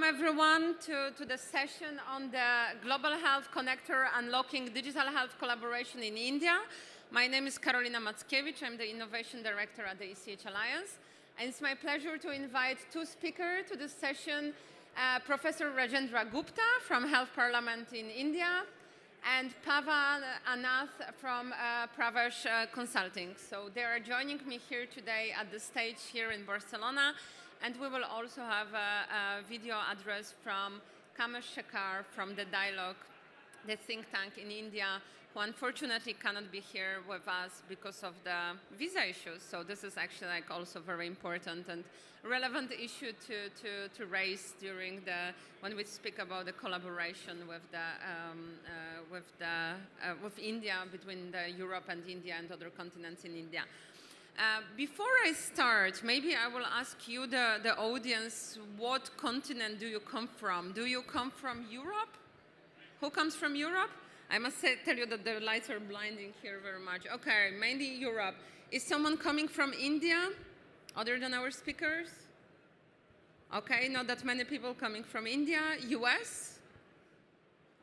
everyone to the session on the Global Health Connector Unlocking Digital Health Collaboration in India. My name is Karolina. I'm the Innovation Director at the ECHAlliance. And it's my pleasure to invite two speakers to this session, Professor Rajendra Gupta from Health Parliament in India and Pavan Ananth from Pravesh Consulting. So they are joining me here today at the stage here in Barcelona. And we will also have a video address from Kamesh Shekar from the Dialogue, the think tank in India, who unfortunately cannot be here with us because of the visa issues. So this is actually also very important and relevant issue to raise during when we speak about the collaboration with India, between Europe and India and other continents in India. Before I start, maybe I will ask you, the audience, what continent do you come from? Do you come from Europe? Who comes from Europe? I must tell you that the lights are blinding here very much. Okay, mainly Europe. Is someone coming from India, other than our speakers? Okay, not that many people coming from India. US?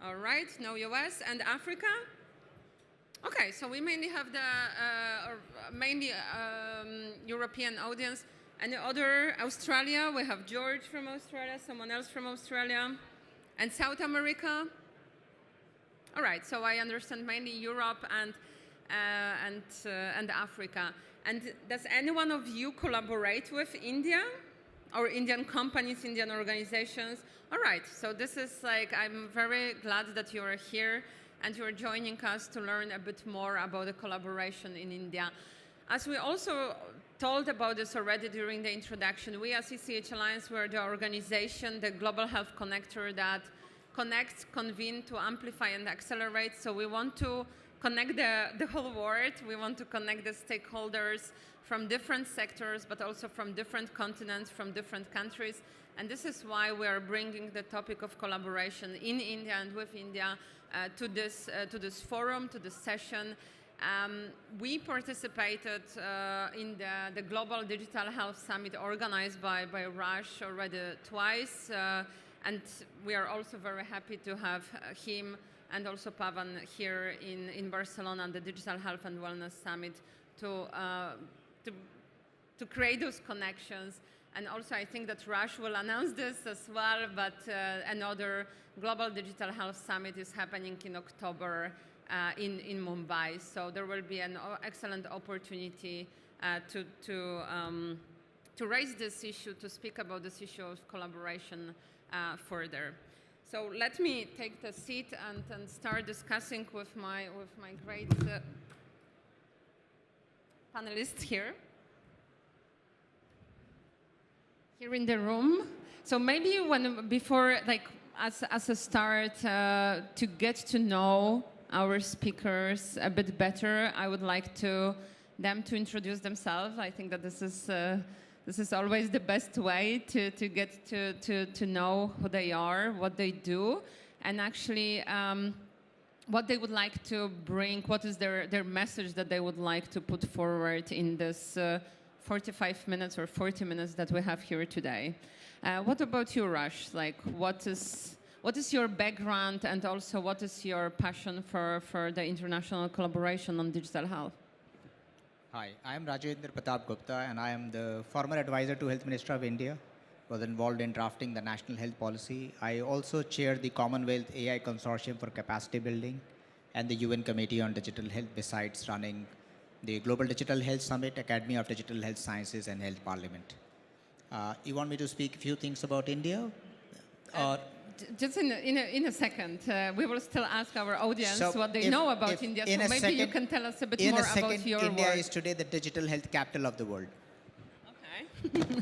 All right, no US. And Africa? Okay, so we mainly have the European audience. And the other, Australia, we have George from Australia, someone else from Australia. And South America? All right, so I understand mainly Europe and Africa. And does any one of you collaborate with India or Indian companies, Indian organizations? All right, so this is I'm very glad that you are here and you are joining us to learn a bit more about the collaboration in India. As we also told about this already during the introduction, we as ECHAlliance, we are the organization, the Global Health Connector that connects, convene to amplify and accelerate. So we want to connect the whole world. We want to connect the stakeholders from different sectors, but also from different continents, from different countries. And this is why we are bringing the topic of collaboration in India and with India to this forum, to this session. We participated in the Global Digital Health Summit organized by Raj already twice. And we are also very happy to have him and also Pavan here in Barcelona on the Digital Health and Wellness Summit to create those connections. And also I think that Raj will announce this as well, but another Global Digital Health Summit is happening in October in Mumbai. So there will be an excellent opportunity to raise this issue, to speak about this issue of collaboration further. So let me take the seat and start discussing with my great panelists here in the room. So maybe before as a start to get to know our speakers a bit better, I would like them to introduce themselves. I think that this is always the best way to get to know who they are, what they do, and actually what they would like to bring, what is their message that they would like to put forward in this 45 minutes or 40 minutes that we have here today. What about you, Raj? What is your background, and also what is your passion for the international collaboration on digital health? Hi, I am Rajendra Gupta, and I am the former advisor to Health Minister of India. Was involved in drafting the national health policy. I also chair the Commonwealth AI Consortium for Capacity Building and the UN Committee on Digital Health, besides running the Global Digital Health Summit, Academy of Digital Health Sciences, and Health Parliament. You want me to speak a few things about India? Just in a second, we will still ask our audience what they know about India. So maybe you can tell us a bit more about your work. India is today the digital health capital of the world. Okay.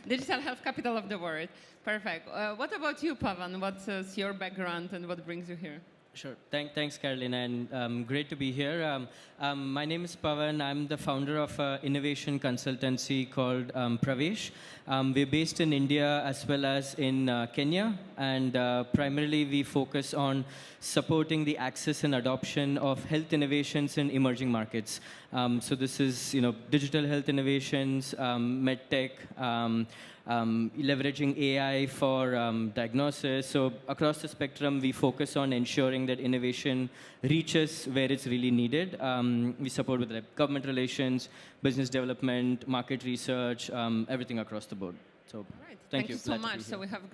Digital health capital of the world. Perfect. What about you, Pavan? What's your background and what brings you here? Sure. Thanks, Karolina, and great to be here. My name is Pavan. I'm the founder of an innovation consultancy called Pravesh. We're based in India as well as in Kenya, and primarily we focus on supporting the access and adoption of health innovations in emerging markets. So this is, digital health innovations, medtech, leveraging AI for diagnosis. So across the spectrum, we focus on ensuring that innovation reaches where it's really needed. We support with government relations, business development, market research, everything across the board. So right. thank you so much. So we have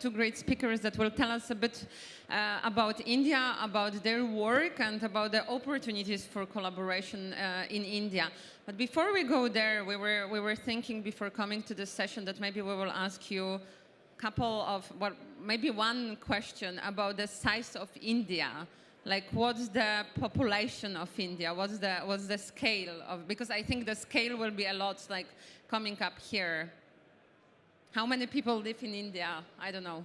two great speakers that will tell us a bit about India, about their work, and about the opportunities for collaboration in India. But before we go there, we were thinking before coming to this session that maybe we will ask you a couple of, maybe one question about the size of India. Like, what's the population of India? What's the scale of? Because I think the scale will be a lot like coming up here. How many people live in India? I don't know.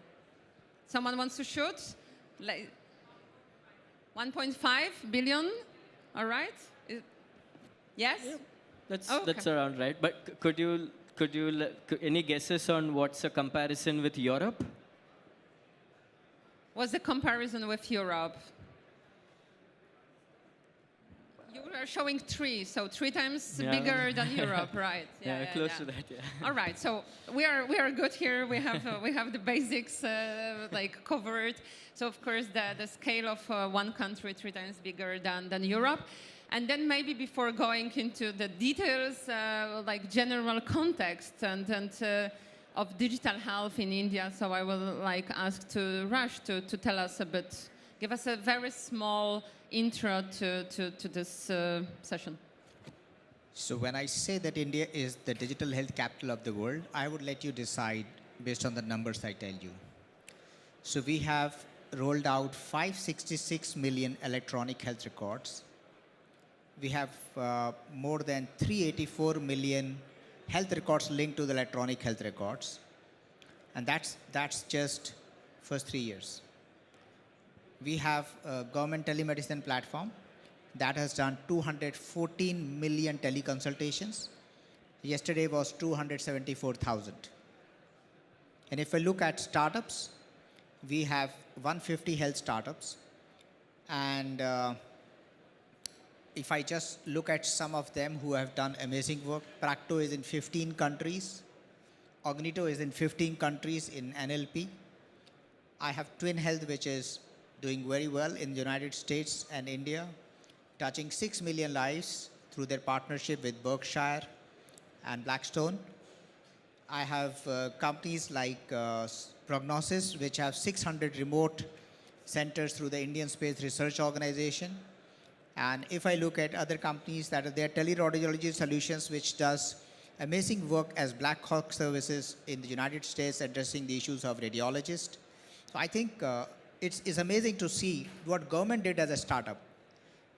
Someone wants to shoot? Like 1.5 billion? All right? Yes? Yeah, that's around right. But could you any guesses on what's a comparison with Europe? What's the comparison with Europe? You are showing 3, so 3 times bigger than Europe, right? Close to that. Yeah. All right, so we are good here. We have the basics like covered. So of course the scale of one country 3 times bigger than Europe, and then maybe before going into the details, like general context and of digital health in India. So I will ask to Raj to tell us a bit. Give us a very small intro to this session. So when I say that India is the digital health capital of the world, I would let you decide based on the numbers I tell you. So we have rolled out 566 million electronic health records. We have more than 384 million health records linked to the electronic health records. And that's just first 3 years. We have a government telemedicine platform that has done 214 million teleconsultations. Yesterday was 274,000. And if I look at startups, we have 150 health startups. And if I just look at some of them who have done amazing work, Practo is in 15 countries. Ognito is in 15 countries in NLP. I have Twin Health, which is doing very well in the United States and India, touching 6 million lives through their partnership with Berkshire and Blackstone. I have companies like Prognosis, which have 600 remote centers through the Indian Space Research Organization. And if I look at other companies that are there, Teleradiology Solutions, which does amazing work as Black Hawk services in the United States, addressing the issues of radiologists. So I think it's amazing to see what government did as a startup.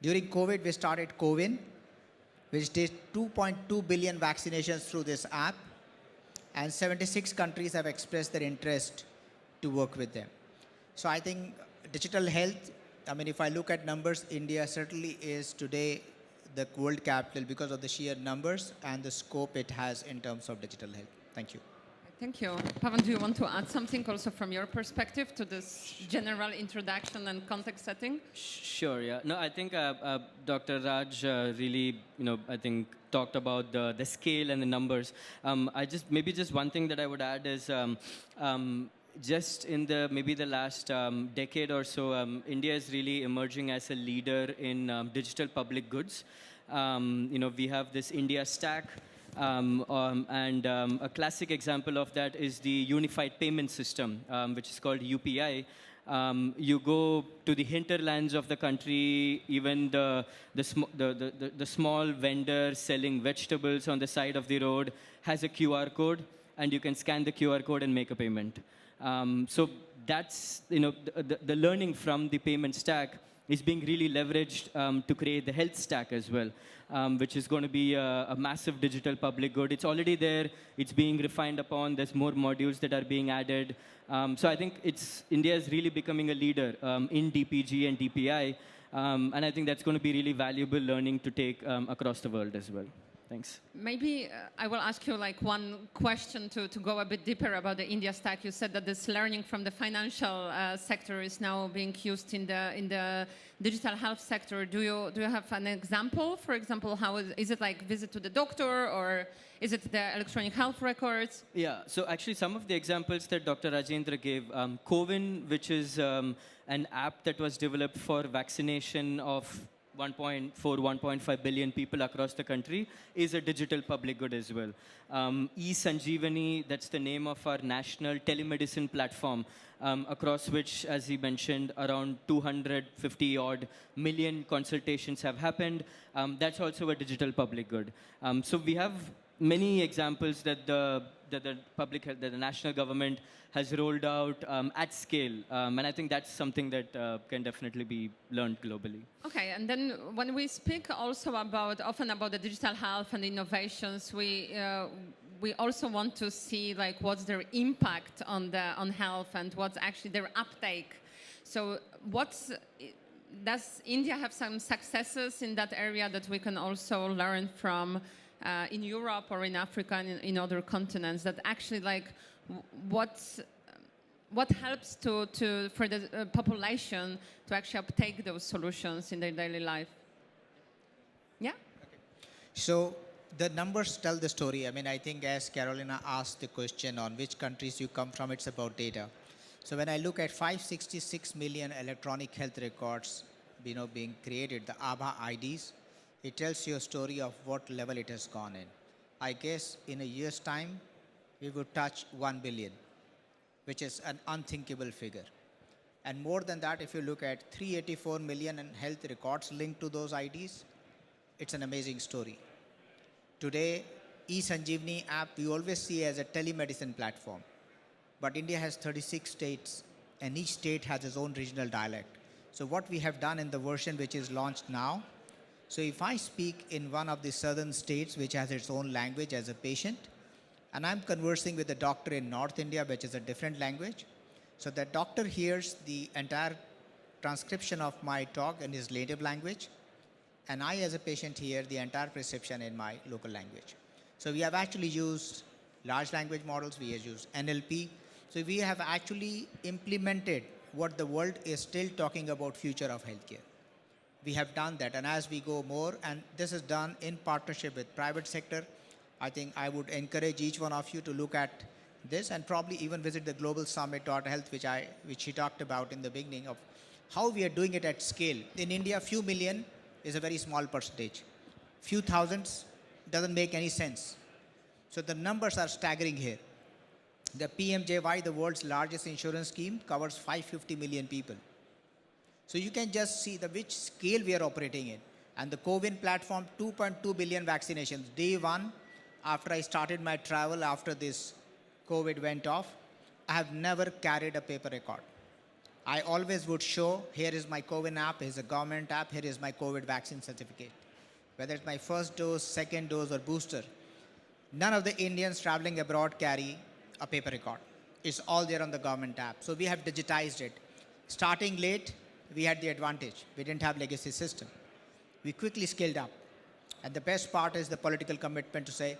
During COVID, we started CoWIN, which did 2.2 billion vaccinations through this app, and 76 countries have expressed their interest to work with them. So I think digital health, I mean, if I look at numbers, India certainly is today the world capital because of the sheer numbers and the scope it has in terms of digital health. Thank you. Thank you. Pavan, do you want to add something also from your perspective to this general introduction and context setting? Sure, yeah. No, I think Dr. Raj really, I think talked about the scale and the numbers. Maybe just one thing that I would add is just in the last decade or so, India is really emerging as a leader in digital public goods. We have this India Stack. And a classic example of that is the Unified Payment System, which is called UPI. You go to the hinterlands of the country, even the small vendor selling vegetables on the side of the road has a QR code, and you can scan the QR code and make a payment. So that's, the learning from the payment stack is being really leveraged to create the health stack as well, which is going to be a massive digital public good. It's already there. It's being refined upon. There's more modules that are being added. So I think India is really becoming a leader in DPG and DPI. And I think that's going to be really valuable learning to take across the world as well. Thanks. Maybe I will ask you like one question to go a bit deeper about the India stack. You said that this learning from the financial sector is now being used in the digital health sector. Do you have an example? For example, how is it like visit to the doctor, or is it the electronic health records? Yeah, so actually some of the examples that Dr. Rajendra gave, Covin, which is an app that was developed for vaccination of 1.4, 1.5 billion people across the country, is a digital public good as well. ECHAlliance, that's the name of our national telemedicine platform, across which, as he mentioned, around 250 odd million consultations have happened. That's also a digital public good. So we have many examples that the public health, that the national government has rolled out at scale. And I think that's something that can definitely be learned globally. Okay, and then when we speak also often about the digital health and innovations, we also want to see like what's their impact on health and what's actually their uptake. So does India have some successes in that area that we can also learn from in Europe or in Africa and in other continents, that actually like what helps for the population to actually uptake those solutions in their daily life? Yeah? Okay. So the numbers tell the story. I mean, I think as Karolina asked the question on which countries you come from, it's about data. So when I look at 566 million electronic health records, being created, the ABHA IDs, it tells you a story of what level it has gone in. I guess in a year's time, we would touch 1 billion, which is an unthinkable figure. And more than that, if you look at 384 million health records linked to those IDs, it's an amazing story. Today, ECHAlliance app, we always see as a telemedicine platform. But India has 36 states, and each state has its own regional dialect. So what we have done in the version which is launched now, so if I speak in one of the southern states which has its own language as a patient, and I'm conversing with a doctor in North India which is a different language, so the doctor hears the entire transcription of my talk in his native language, and I as a patient hear the entire prescription in my local language. So we have actually used large language models, we have used NLP, so we have actually implemented what the world is still talking about future of healthcare. We have done that, and as we go more, and this is done in partnership with private sector, I think I would encourage each one of you to look at this and probably even visit the Global Summit .health, which he talked about in the beginning, of how we are doing it at scale. In India, few million is a very small percentage. Few thousands doesn't make any sense. So the numbers are staggering here. The PMJY, the world's largest insurance scheme, covers 550 million people. So you can just see which scale we are operating in. And the Covin platform, 2.2 billion vaccinations. Day one, after I started my travel, after this COVID went off, I have never carried a paper record. I always would show, here is my Covin app, here's a government app, here is my COVID vaccine certificate. Whether it's my first dose, second dose, or booster. None of the Indians traveling abroad carry a paper record. It's all there on the government app. So we have digitized it. Starting late, we had the advantage. We didn't have legacy system. We quickly scaled up. And the best part is the political commitment to say,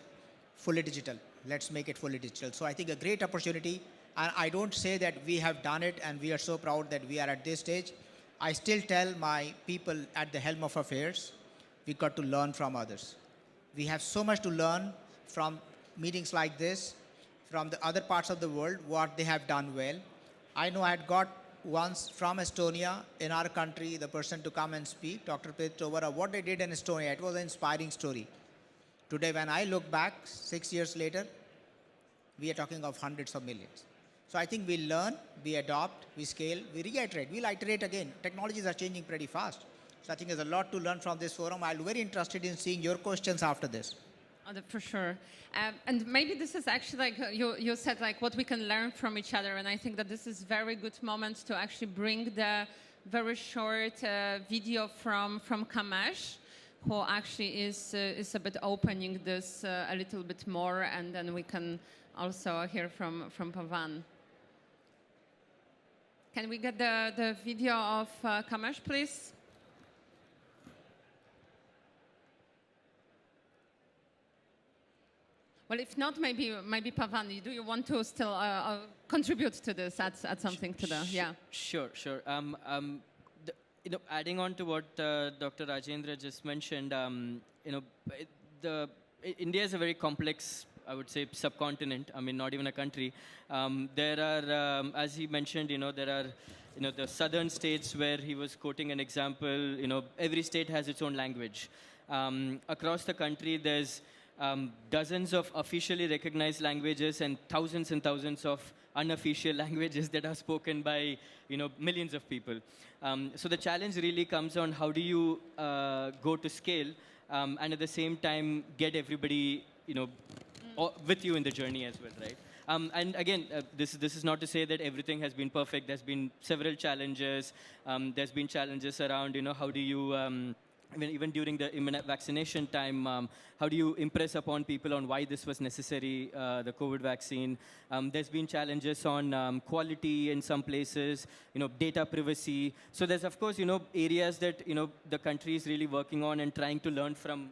fully digital. Let's make it fully digital. So I think a great opportunity. And I don't say that we have done it and we are so proud that we are at this stage. I still tell my people at the helm of affairs, we got to learn from others. We have so much to learn from meetings like this, from the other parts of the world, what they have done well. I know I had got once from Estonia, in our country, the person to come and speak, Dr. Petrova, what they did in Estonia. It was an inspiring story. Today, when I look back 6 years later, we are talking of hundreds of millions. So I think we learn, we adopt, we scale, we reiterate, we'll iterate again. Technologies are changing pretty fast. So I think there's a lot to learn from this forum. I'll be very interested in seeing your questions after this. For sure. And maybe this is actually like you said, like what we can learn from each other. And I think that this is very good moment to actually bring the very short video from Kamesh, who actually is a bit opening this a little bit more. And then we can also hear from Pavan. Can we get the video of Kamesh, please? Well, if not, maybe Pavan, do you want to still contribute to this, add something to the, yeah? Sure. Adding on to what Dr. Rajendra just mentioned, India is a very complex, I would say, subcontinent. I mean, not even a country. There are, as he mentioned, there are, the southern states where he was quoting an example. Every state has its own language. Across the country, there's dozens of officially recognized languages and thousands of unofficial languages that are spoken by millions of people. So the challenge really comes on how do you go to scale and at the same time get everybody with you in the journey as well, right? And again, this is not to say that everything has been perfect. There's been several challenges. There's been challenges around how do you even during the vaccination time, how do you impress upon people on why this was necessary, the COVID vaccine? There's been challenges on quality in some places, data privacy. So there's, of course, areas that, the country is really working on and trying to learn from,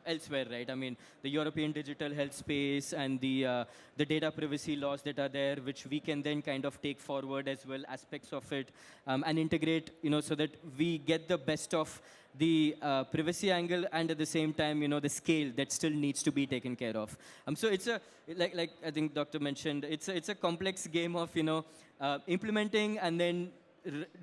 elsewhere, right? I mean, the European digital health space and the data privacy laws that are there, which we can then kind of take forward as well, aspects of it, and integrate, so that we get the best of the privacy angle and at the same time, the scale that still needs to be taken care of. So it's like I think Doctor mentioned, it's a complex game of, implementing and then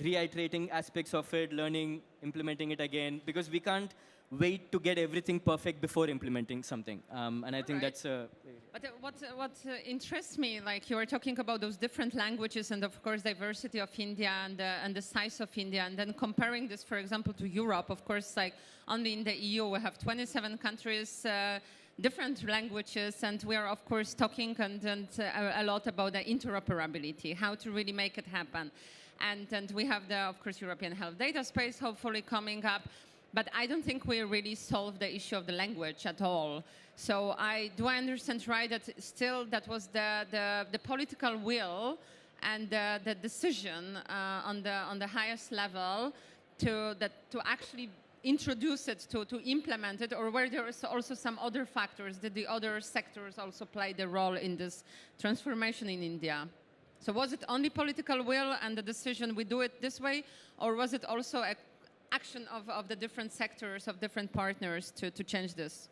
reiterating aspects of it, learning, implementing it again, because we can't wait to get everything perfect before implementing something. And I think that's a... But what interests me, like you were talking about those different languages and of course diversity of India and the size of India, and then comparing this, for example, to Europe. Of course, like only in the EU we have 27 countries, different languages, and we are of course talking and a lot about the interoperability, how to really make it happen. And we have the, of course, European health data space hopefully coming up. But I don't think we really solved the issue of the language at all. So do I understand right that still that was the political will and the decision on the highest level to actually introduce it, to implement it, or were there also some other factors? Did the other sectors also play the role in this transformation in India? So was it only political will and the decision we do it this way, or was it also a action of the different sectors, of different partners to change this?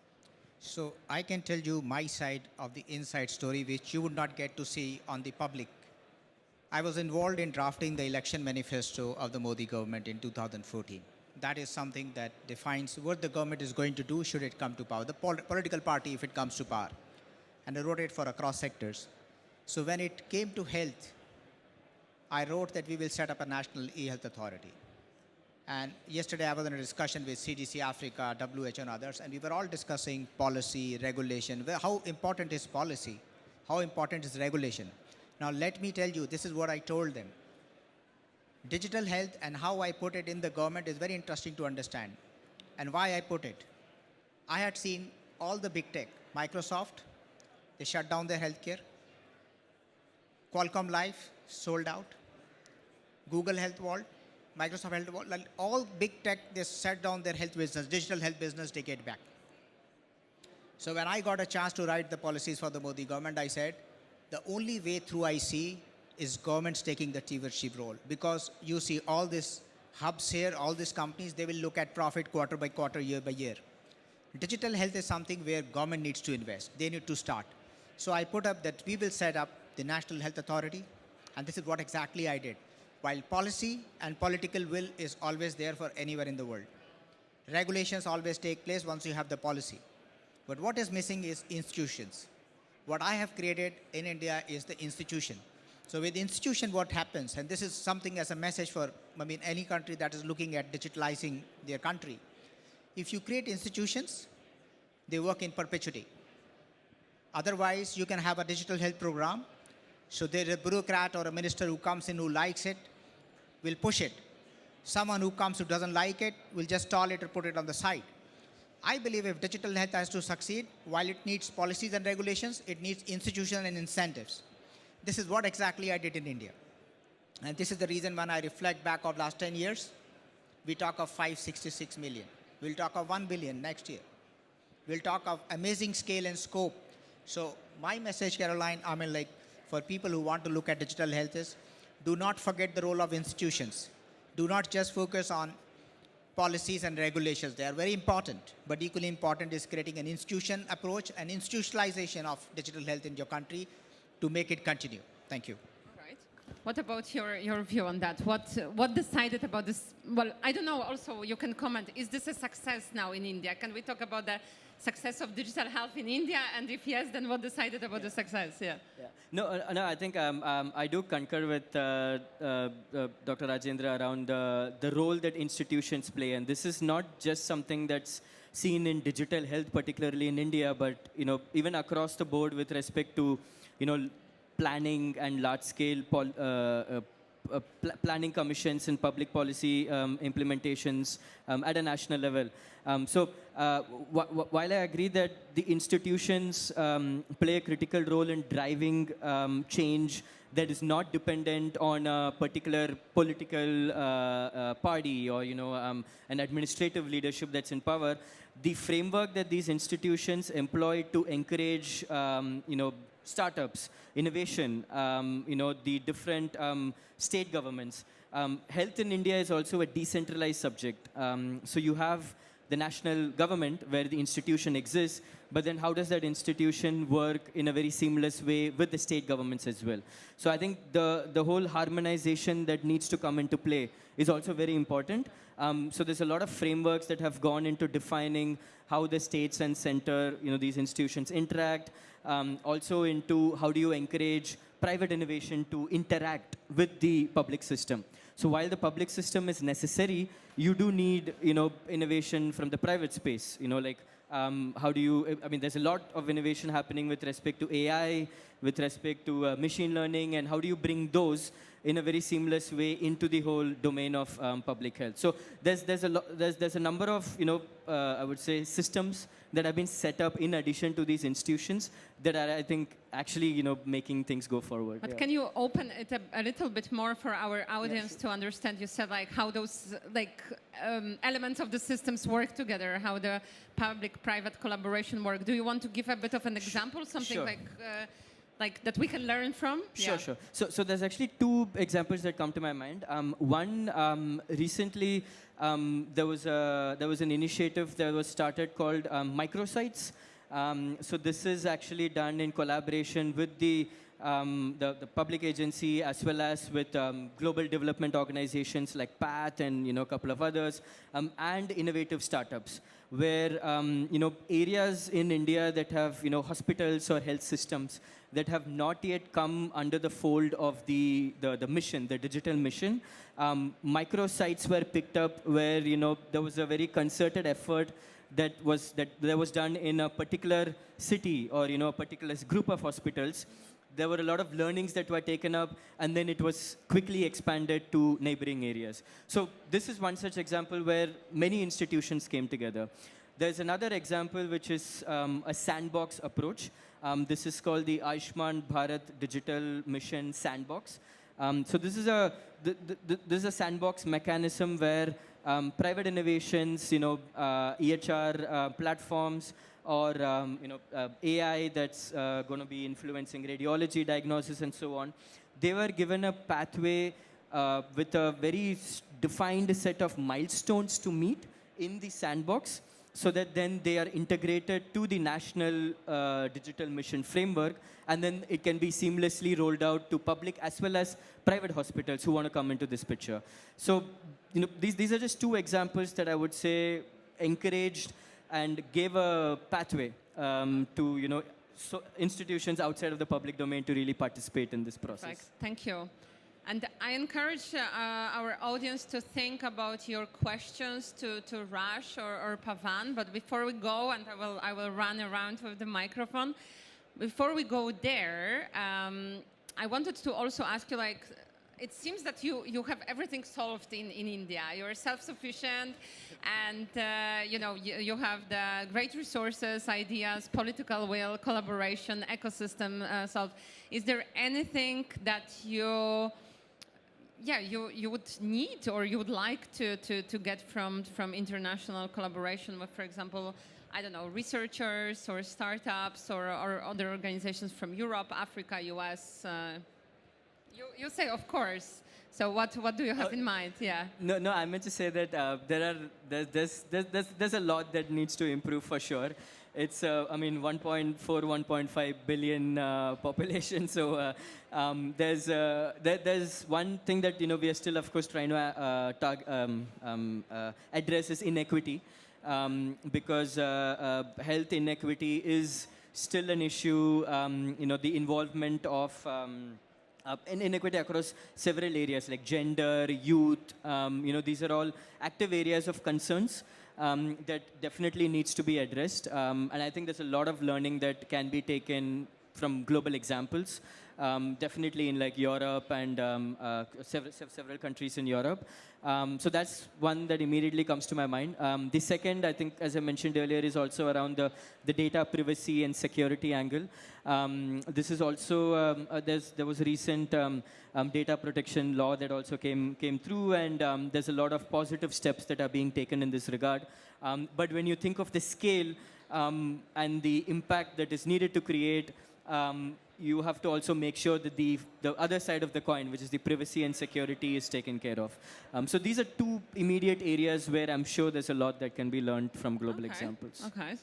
So I can tell you my side of the inside story, which you would not get to see on the public. I was involved in drafting the election manifesto of the Modi government in 2014. That is something that defines what the government is going to do should it come to power, the political party if it comes to power. And I wrote it for across sectors. So when it came to health, I wrote that we will set up a national e-health authority. And yesterday I was in a discussion with CDC Africa, WHO and others, and we were all discussing policy, regulation, how important is policy, how important is regulation. Now let me tell you, this is what I told them. Digital health and how I put it in the government is very interesting to understand. And why I put it. I had seen all the big tech, Microsoft, they shut down their healthcare. Qualcomm Life, sold out. Google Health Vault, Microsoft Health Vault, all big tech, they shut down their health business, digital health business, take it back. So when I got a chance to write the policies for the Modi government, I said, the only way through I see is governments taking the stewardship role. Because you see all these hubs here, all these companies, they will look at profit quarter by quarter, year by year. Digital health is something where government needs to invest. They need to start. So I put up that we will set up the National Health Authority, and this is what exactly I did. While policy and political will is always there for anywhere in the world. Regulations always take place once you have the policy. But what is missing is institutions. What I have created in India is the institution. So with institution, what happens, and this is something as a message for any country that is looking at digitalizing their country. If you create institutions, they work in perpetuity. Otherwise, you can have a digital health program. So there is a bureaucrat or a minister who comes in who likes it, will push it. Someone who comes who doesn't like it will just stall it or put it on the side. I believe if digital health has to succeed, while it needs policies and regulations, it needs institutions and incentives. This is what exactly I did in India. And this is the reason when I reflect back of last 10 years, we talk of 566 million. We'll talk of 1 billion next year. We'll talk of amazing scale and scope. So my message, Caroline, I mean, like, for people who want to look at digital health is, do not forget the role of institutions. Do not just focus on policies and regulations. They are very important, but equally important is creating an institution approach, an institutionalization of digital health in your country to make it continue. Thank you. All right. What about your view on that? What decided about this? Well, I don't know. Also, you can comment. Is this a success now in India? Can we talk about the success of digital health in India? And if yes, then what decided about the success? Yeah. No, I think I do concur with Dr. Rajendra around the role that institutions play. And this is not just something that's seen in digital health, particularly in India, but even across the board with respect to planning and large-scale planning commissions and public policy implementations at a national level. While I agree that the institutions play a critical role in driving change that is not dependent on a particular political party or an administrative leadership that's in power, the framework that these institutions employ to encourage startups, innovation, the different state governments. Health in India is also a decentralized subject. So you have the national government where the institution exists, but then how does that institution work in a very seamless way with the state governments as well? So I think the whole harmonization that needs to come into play is also very important. So there's a lot of frameworks that have gone into defining how the states and center, these institutions interact, also into how do you encourage private innovation to interact with the public system. So while the public system is necessary, you do need, innovation from the private space. How do you, there's a lot of innovation happening with respect to AI, with respect to machine learning, and how do you bring those in a very seamless way into the whole domain of public health. So there's a number of, I would say, systems that have been set up in addition to these institutions that are, I think, actually, making things go forward. But can you open it a little bit more for our audience to understand? You said like how those elements of the systems work together, how the public-private collaboration work. Do you want to give a bit of an example, something sure. like that we can learn from? Sure. So there's actually two examples that come to my mind. One, recently, there was an initiative that was started called microsites. So this is actually done in collaboration with the public agency as well as with global development organizations like PATH and a couple of others, and innovative startups, where areas in India that have hospitals or health systems that have not yet come under the fold of the mission, the digital mission. Microsites were picked up where there was a very concerted effort that was done in a particular city or a particular group of hospitals. There were a lot of learnings that were taken up, and then it was quickly expanded to neighboring areas. So this is one such example where many institutions came together. There's another example which is a sandbox approach. This is called the Ayushman Bharat Digital Mission Sandbox. So this is a sandbox mechanism where private innovations, EHR platforms, or AI that's going to be influencing radiology diagnosis and so on, they were given a pathway with a very defined set of milestones to meet in the sandbox, so that then they are integrated to the national digital mission framework, and then it can be seamlessly rolled out to public as well as private hospitals who want to come into this picture. So these are just two examples that I would say encouraged and gave a pathway to institutions outside of the public domain to really participate in this process. Perfect. Thank you. And I encourage our audience to think about your questions to Raj or Pavan. But before we go, and I will run around with the microphone. Before we go there, I wanted to also ask you, it seems that you have everything solved in India. You're self-sufficient, and you have the great resources, ideas, political will, collaboration, ecosystem solved. Is there anything that you would need or you would like to get from international collaboration with, for example, I don't know, researchers or startups or other organizations from Europe, Africa, US? You say, of course. So what do you have in mind? Yeah. No, I meant to say that there's a lot that needs to improve for sure. It's, 1.4, 1.5 billion population. So there's one thing that, we are still, of course, trying to address is inequity. Because health inequity is still an issue. The involvement of inequity across several areas like gender, youth. These are all active areas of concerns that definitely needs to be addressed. And I think there's a lot of learning that can be taken from global examples. Definitely in like Europe and several countries in Europe. So that's one that immediately comes to my mind. The second, I think, as I mentioned earlier, is also around the data privacy and security angle. This is also, there was a recent data protection law that also came through, and there's a lot of positive steps that are being taken in this regard. But when you think of the scale and the impact that is needed to create, you have to also make sure that the other side of the coin, which is the privacy and security, is taken care of. So these are two immediate areas where I'm sure there's a lot that can be learned from global examples. Okay.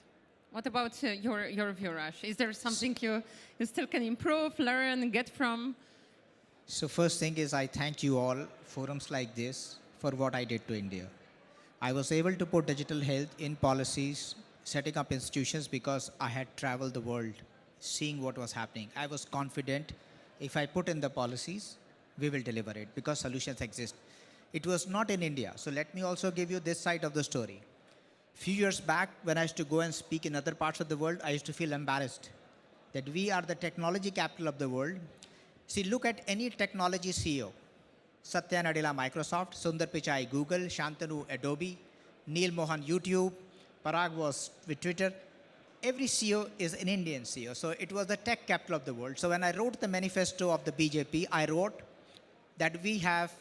What about your view, Raj? Is there something you still can improve, learn, get from? So first thing is I thank you all, forums like this, for what I did to India. I was able to put digital health in policies, setting up institutions because I had traveled the world, seeing what was happening. I was confident if I put in the policies, we will deliver it because solutions exist. It was not in India. So let me also give you this side of the story. Few years back, when I used to go and speak in other parts of the world, I used to feel embarrassed that we are the technology capital of the world. See, look at any technology CEO. Satya Nadella, Microsoft; Sundar Pichai, Google; Shantanu, Adobe; Neil Mohan, YouTube; Parag was with Twitter. Every CEO is an Indian CEO. So it was the tech capital of the world. So when I wrote the manifesto of the BJP, I wrote that we have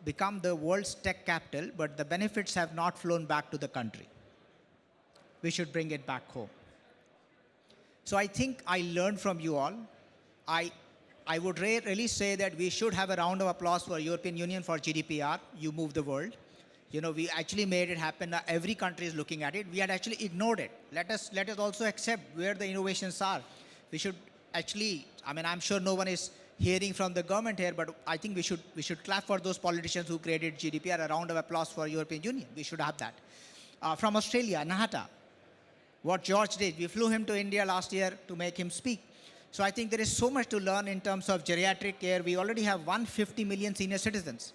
become the world's tech capital, but the benefits have not flown back to the country. We should bring it back home. So I think I learned from you all. I would really say that we should have a round of applause for European Union for GDPR. You move the world. We actually made it happen. Every country is looking at it. We had actually ignored it. Let us also accept where the innovations are. We should actually, I'm sure no one is hearing from the government here, but I think we should clap for those politicians who created GDPR. A round of applause for European Union. We should have that. From Australia, Nahata, what George did, we flew him to India last year to make him speak. So I think there is so much to learn in terms of geriatric care. We already have 150 million senior citizens.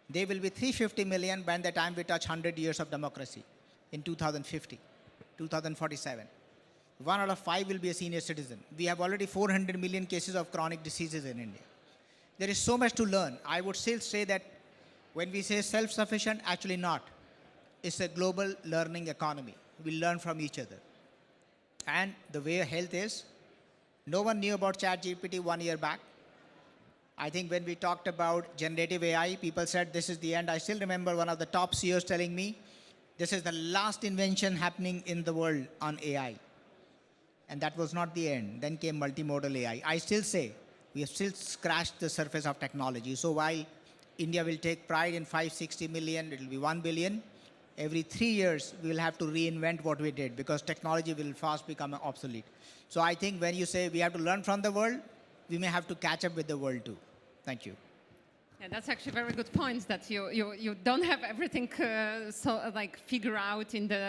They will be 350 million by the time we touch 100 years of democracy in 2050, 2047. 1 out of 5 will be a senior citizen. We have already 400 million cases of chronic diseases in India. There is so much to learn. I would still say that when we say self-sufficient, actually not. It's a global learning economy. We learn from each other. And the way health is, no one knew about ChatGPT 1 year back. I think when we talked about generative AI, people said this is the end. I still remember one of the top CEOs telling me, this is the last invention happening in the world on AI. And that was not the end. Then came multimodal AI. I still say, we have still scratched the surface of technology. So while India will take pride in 560 million, it will be 1 billion. Every 3 years, we will have to reinvent what we did because technology will fast become obsolete. So I think when you say we have to learn from the world, we may have to catch up with the world too. Thank you. Yeah, that's actually a very good point that you don't have everything figure out in the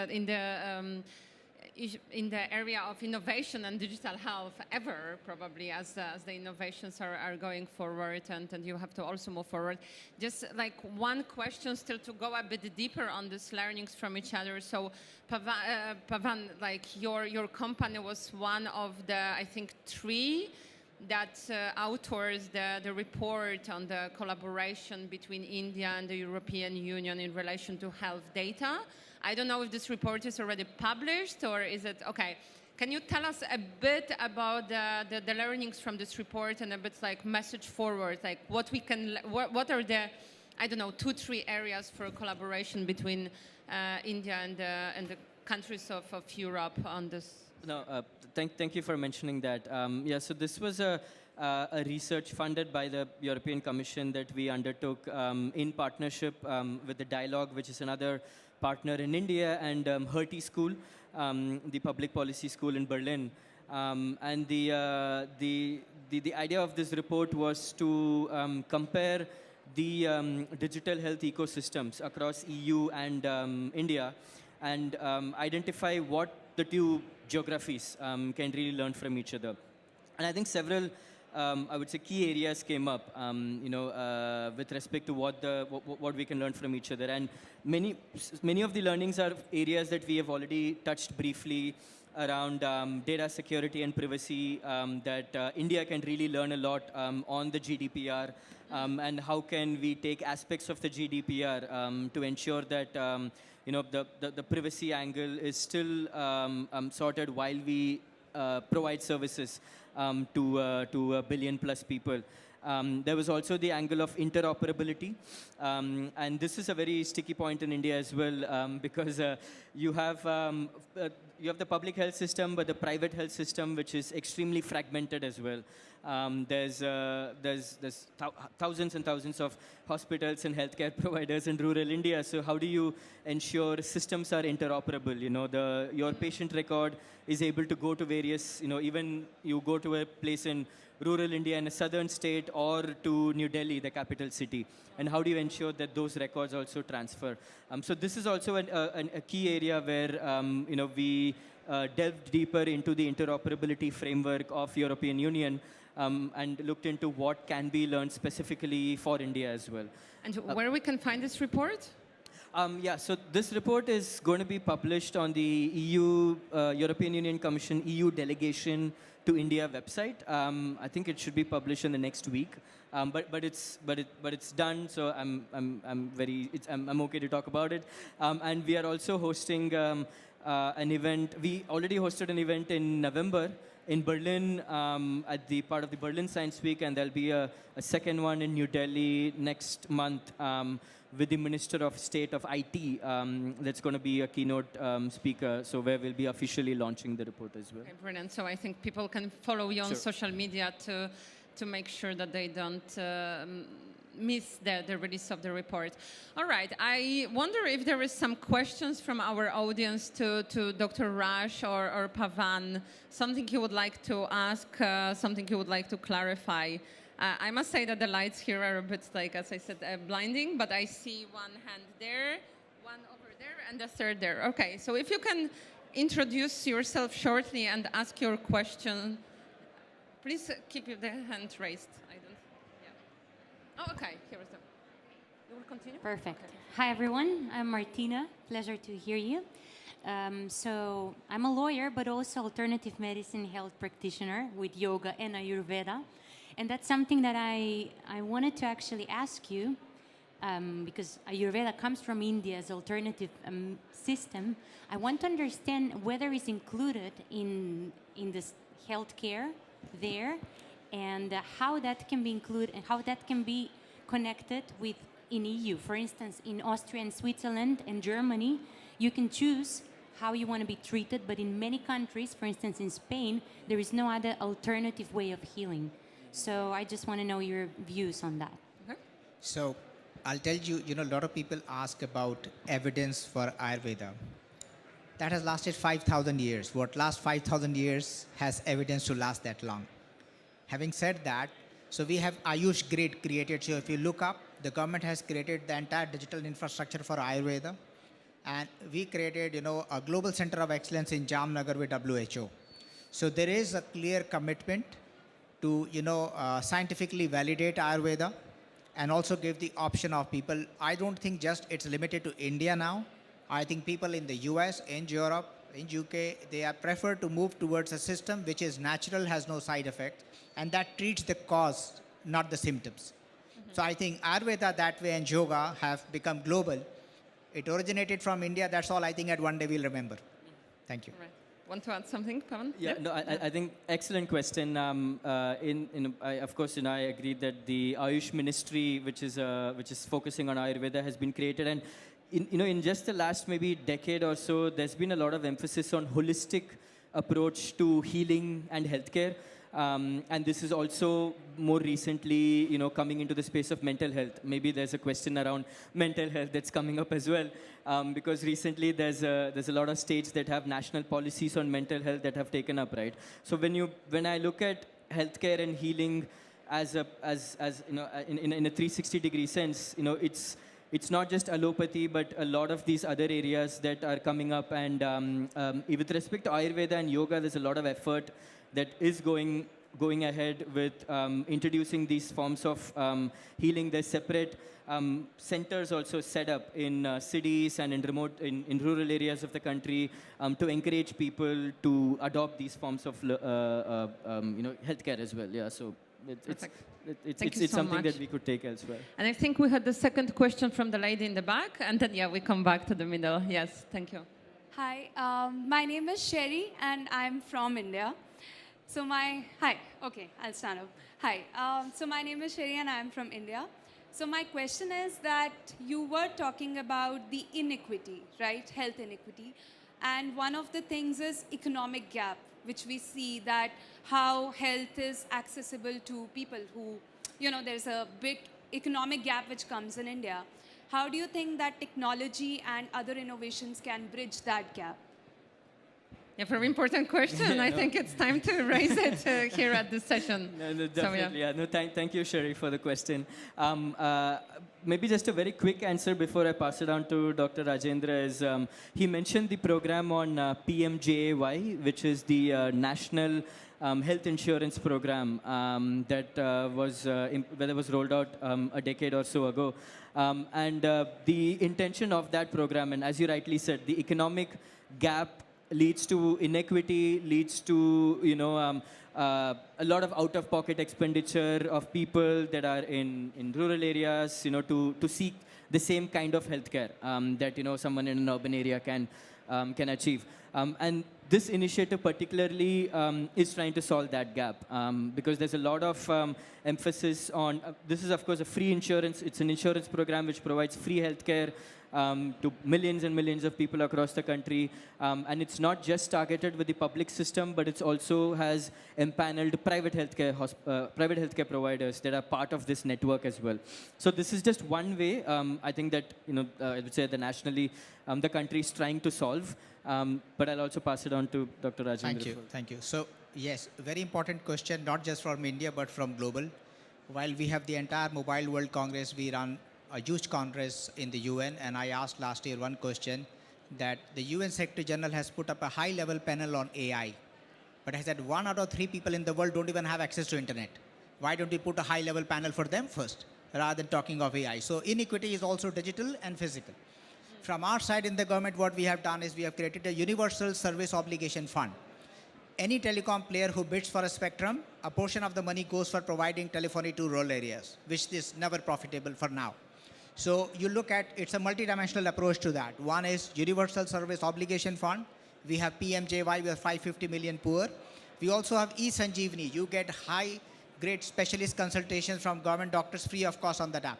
area of innovation and digital health ever, probably, as the innovations are going forward, and you have to also move forward. Just like one question still to go a bit deeper on these learnings from each other. So Pavan, like your company was one of the, I think, 3 that authors the report on the collaboration between India and the European Union in relation to health data. I don't know if this report is already published or is it, okay. Can you tell us a bit about the learnings from this report and a bit like message forward, like what are the, I don't know, 2-3 areas for collaboration between India and the countries of Europe on this? No, thank you for mentioning that. Yeah, so this was a research funded by the European Commission that we undertook in partnership with the Dialogue, which is another partner in India, and Hertie School, the public policy school in Berlin. And the idea of this report was to compare the digital health ecosystems across EU and India, and identify what the two geographies can really learn from each other. And I think several, I would say, key areas came up, with respect to what we can learn from each other. And many of the learnings are areas that we have already touched briefly around data security and privacy, that India can really learn a lot on the GDPR, and how can we take aspects of the GDPR to ensure that the privacy angle is still sorted while we provide services to a billion plus people. There was also the angle of interoperability, and this is a very sticky point in India as well, because you have the public health system, but the private health system, which is extremely fragmented as well. There's thousands and thousands of hospitals and healthcare providers in rural India. So how do you ensure systems are interoperable? Your patient record is able to go to various, even you go to a place in rural India in a southern state or to New Delhi, the capital city. And how do you ensure that those records also transfer? So this is also a key area where we delved deeper into the interoperability framework of European Union, and looked into what can be learned specifically for India as well. And where we can find this report? Yeah, so this report is going to be published on the European Union Commission EU delegation to India website. I think it should be published in the next week, but it's done. So I'm okay to talk about it. And we are also hosting an event. We already hosted an event in November in Berlin, at the part of the Berlin Science Week, and there'll be a second one in New Delhi next month with the Minister of State of IT. That's going to be a keynote speaker, so where we'll be officially launching the report as well. Okay, brilliant. So I think people can follow you on social media to make sure that they don't miss the release of the report. All right. I wonder if there is some questions from our audience to Dr. Raj or Pavan, something you would like to ask, something you would like to clarify. I must say that the lights here are a bit, like, as I said, blinding, but I see one hand there, one over there, and the third there. Okay, so if you can introduce yourself shortly and ask your question, please keep the hand raised. Oh, okay. Here is the. You will continue? Perfect. Okay. Hi, everyone. I'm Martina. Pleasure to hear you. So I'm a lawyer, but also alternative medicine health practitioner with yoga and Ayurveda. And that's something that I wanted to actually ask you, because Ayurveda comes from India's alternative system. I want to understand whether it's included in this healthcare there, and how that can be included and how that can be connected with in EU. For instance, in Austria and Switzerland and Germany, you can choose how you want to be treated, but in many countries, for instance in Spain, there is no other alternative way of healing. So I just want to know your views on that. Okay. So I'll tell you, a lot of people ask about evidence for Ayurveda. That has lasted 5,000 years. What last 5,000 years has evidence to last that long? Having said that, so we have Ayush Grid created. So if you look up, the government has created the entire digital infrastructure for Ayurveda. And we created, a global center of excellence in Jamnagar with WHO. So there is a clear commitment to, scientifically validate Ayurveda and also give the option of people. I don't think just it's limited to India now. I think people in the US, in Europe, in UK, they are prefer to move towards a system which is natural, has no side effect, and that treats the cause, not the symptoms. Mm-hmm. So I think Ayurveda that way and yoga have become global. It originated from India. That's all I think at one day we'll remember. Thank you. Right. Want to add something, Pavan? Yeah, no, I think excellent question. Of course, I agree that the Ayush Ministry, which is focusing on Ayurveda, has been created, and in just the last maybe decade or so, there's been a lot of emphasis on holistic approach to healing and healthcare. And this is also more recently, coming into the space of mental health. Maybe there's a question around mental health that's coming up as well, because recently there's a lot of states that have national policies on mental health that have taken up, right? So when I look at healthcare and healing as in a 360-degree sense, it's not just allopathy, but a lot of these other areas that are coming up. And with respect to Ayurveda and yoga, there's a lot of effort that is going ahead with introducing these forms of healing. There's separate centers also set up in cities and in rural areas of the country to encourage people to adopt these forms of healthcare as well. Yeah, so it's something that we could take elsewhere. And I think we had the second question from the lady in the back, and then we come back to the middle. Yes, thank you. Hi, my name is Sherry, and I'm from India. I'll stand up. Hi, so my name is Sherry, and I'm from India. So my question is that you were talking about the inequity, right? Health inequity. And one of the things is economic gap, which we see that how health is accessible to people who, there's a big economic gap which comes in India. How do you think that technology and other innovations can bridge that gap? Yeah, very important question. I think it's time to raise it here at this session. No, definitely. So, thank you, Sherry, for the question. Maybe just a very quick answer before I pass it on to Dr. Rajendra is he mentioned the program on PMJAY, which is the National Health Insurance Program that was rolled out a decade or so ago. And the intention of that program, and as you rightly said, the economic gap leads to inequity, leads to a lot of out-of-pocket expenditure of people that are in rural areas, to seek the same kind of healthcare that someone in an urban area can achieve. And this initiative particularly is trying to solve that gap because there's a lot of emphasis on. This is of course a free insurance. It's an insurance program which provides free healthcare to millions and millions of people across the country. And it's not just targeted with the public system, but it also has empaneled private healthcare providers that are part of this network as well. So this is just one way, I think that, I would say that nationally, the country is trying to solve. But I'll also pass it on to Dr. Rajendra. Thank you. So yes, very important question, not just from India, but from global. While we have the entire Mobile World Congress, we run a huge congress in the UN, and I asked last year one question that the UN Secretary General has put up a high-level panel on AI, but has said 1 out of 3 people in the world don't even have access to internet. Why don't we put a high-level panel for them first, rather than talking of AI? So inequity is also digital and physical. From our side in the government, what we have done is we have created a universal service obligation fund. Any telecom player who bids for a spectrum, a portion of the money goes for providing telephony to rural areas, which is never profitable for now. So you look at, it's a multidimensional approach to that. One is Universal Service Obligation Fund. We have PMJY, we have 550 million poor. We also have eSanjeevani. You get high-grade specialist consultations from government doctors free of cost on that app.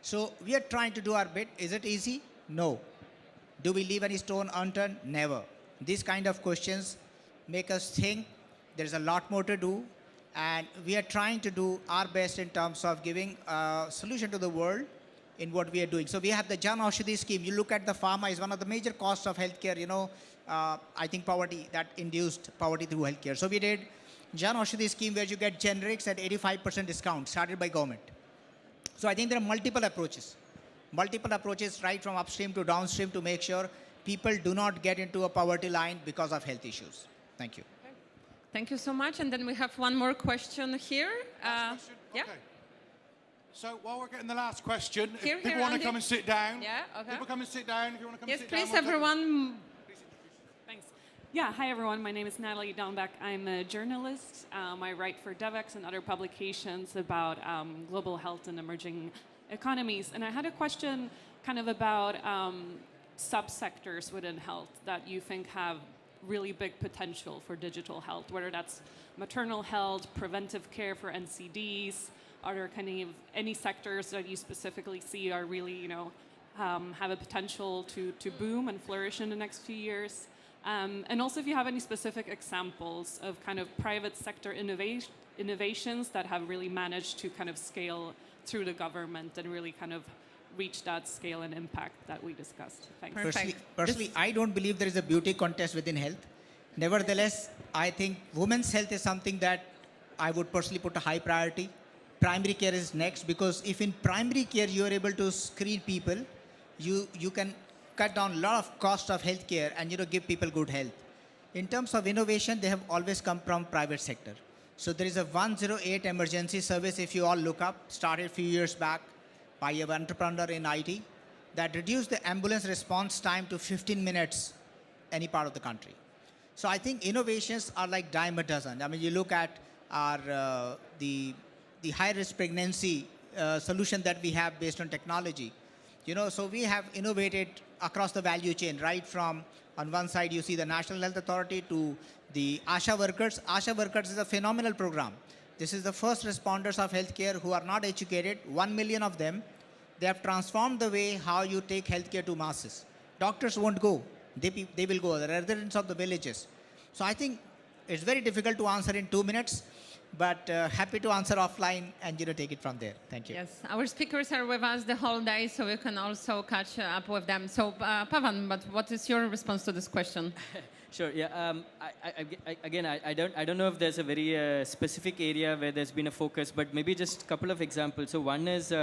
So we are trying to do our bit. Is it easy? No. Do we leave any stone unturned? Never. These kind of questions make us think there's a lot more to do. And we are trying to do our best in terms of giving a solution to the world in what we are doing. So we have the Jan Aushadhi scheme. You look at the pharma is one of the major costs of healthcare, I think poverty, that induced poverty through healthcare. So we did Jan Aushadhi scheme where you get generics at 85% discount started by government. So I think there are multiple approaches right from upstream to downstream to make sure people do not get into a poverty line because of health issues. Thank you. Okay. Thank you so much. And then we have one more question here. Yeah. Okay. So while we're getting the last question, if people want to come and sit down. Yeah, okay. People come and sit down. If you want to come yes, and sit down. Yes, please, everyone. Thanks. Yeah, hi, everyone. My name is Natalie Downbeck. I'm a journalist. I write for DevX and other publications about global health and emerging economies. And I had a question kind of about subsectors within health that you think have really big potential for digital health, whether that's maternal health, preventive care for NCDs. Are there kind of any sectors that you specifically see are really, have a potential to boom and flourish in the next few years? And also if you have any specific examples of kind of private sector innovations that have really managed to kind of scale through the government and really kind of reach that scale and impact that we discussed. Thanks. Personally, I don't believe there is a beauty contest within health. Nevertheless, I think women's health is something that I would personally put a high priority. Primary care is next, because if in primary care you are able to screen people, you can cut down a lot of cost of healthcare and give people good health. In terms of innovation, they have always come from private sector. So there is a 108 emergency service, if you all look up, started a few years back by an entrepreneur in IT, that reduced the ambulance response time to 15 minutes any part of the country. So I think innovations are like dime a dozen. I mean, you look at our the high-risk pregnancy solution that we have based on technology. So we have innovated across the value chain, right from on one side you see the National Health Authority to the ASHA workers. ASHA workers is a phenomenal program. This is the first responders of healthcare who are not educated, 1 million of them. They have transformed the way how you take healthcare to masses. Doctors won't go. They will go, the residents of the villages. So I think it's very difficult to answer in 2 minutes, but happy to answer offline and take it from there. Thank you. Yes, our speakers are with us the whole day, so we can also catch up with them. So Pavan, but what is your response to this question? Sure. Yeah. I don't know if there's a very specific area where there's been a focus, but maybe just a couple of examples. So one is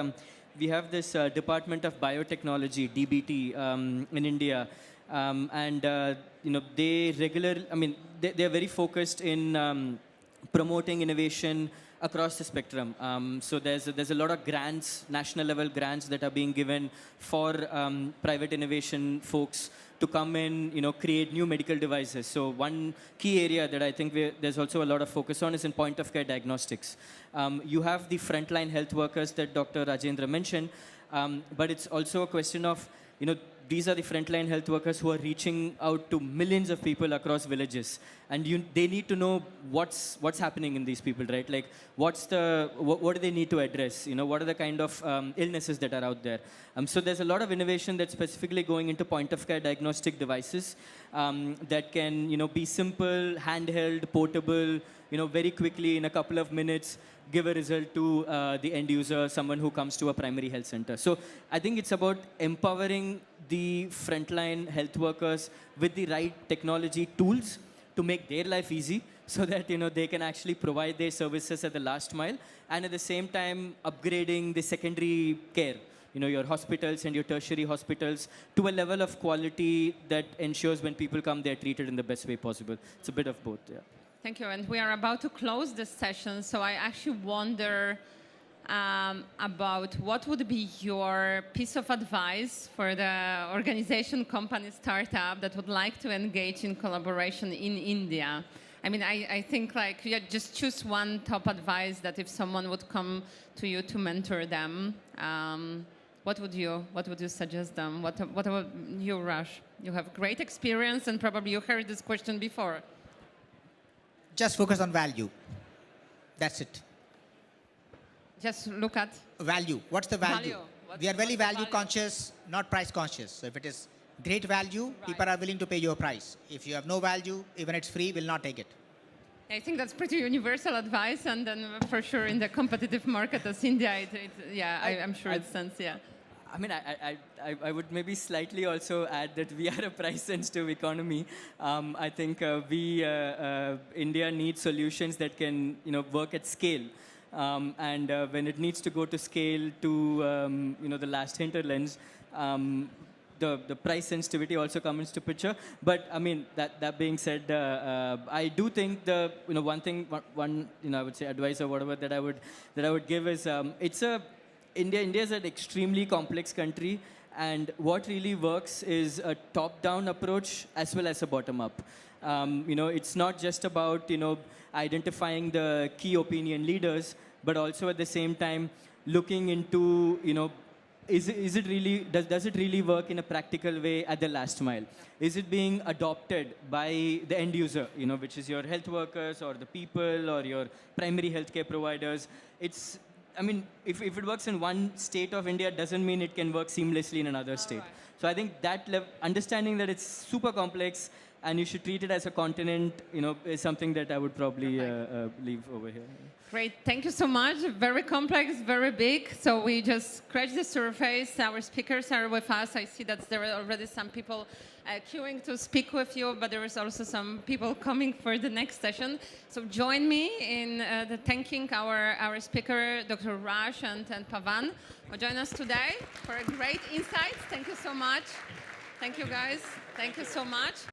we have this Department of Biotechnology, DBT, in India, and they regularly. I mean, they're very focused in promoting innovation across the spectrum. So there's a lot of grants, national level grants that are being given for private innovation folks to come in, create new medical devices. So one key area that I think there's also a lot of focus on is in point of care diagnostics. You have the frontline health workers that Dr. Rajendra mentioned, but it's also a question of, these are the frontline health workers who are reaching out to millions of people across villages, and they need to know what's happening in these people, right? Like, what do they need to address? What are the kind of illnesses that are out there? So there's a lot of innovation that's specifically going into point of care diagnostic devices that can, be simple, handheld, portable, very quickly in a couple of minutes, give a result to the end user, someone who comes to a primary health center. So I think it's about empowering the frontline health workers with the right technology tools to make their life easy, so that they can actually provide their services at the last mile, and at the same time upgrading the secondary care, your hospitals and your tertiary hospitals, to a level of quality that ensures when people come, they're treated in the best way possible. It's a bit of both. Yeah. Thank you. And we are about to close this session, so I actually wonder about what would be your piece of advice for the organization, company, startup that would like to engage in collaboration in India. I mean, I think just choose one top advice that if someone would come to you to mentor them, what would you suggest them? What about you, Raj? You have great experience and probably you heard this question before. Just focus on value. That's it. Just look at value. What's the value? We are very value conscious, not price conscious. So if it is great value, people are willing to pay your price. If you have no value, even it's free, will not take it. I think that's pretty universal advice, and then for sure in the competitive market as India, I'm sure it stands. Yeah. I mean, I would maybe slightly also add that we are a price-sensitive economy. I think India needs solutions that can, work at scale. And when it needs to go to scale to, the last hinterlands, the price sensitivity also comes into picture. But I mean, that being said, I do think one I would say advice or whatever that I would give is India is an extremely complex country, and what really works is a top-down approach as well as a bottom-up. It's not just about identifying the key opinion leaders, but also at the same time looking into does it really work in a practical way at the last mile? Is it being adopted by the end user, which is your health workers or the people or your primary healthcare providers? I mean, if it works in one state of India, doesn't mean it can work seamlessly in another state. Right. So I think that understanding that it's super complex and you should treat it as a continent, is something that I would probably leave over here. Great, thank you so much. Very complex, very big. So we just scratched the surface. Our speakers are with us. I see that there are already some people queuing to speak with you, but there is also some people coming for the next session. So join me in thanking our speaker, Dr. Raj and Pavan, who joined us today for a great insight. Thank you so much. Thank you, guys. Thank you so much.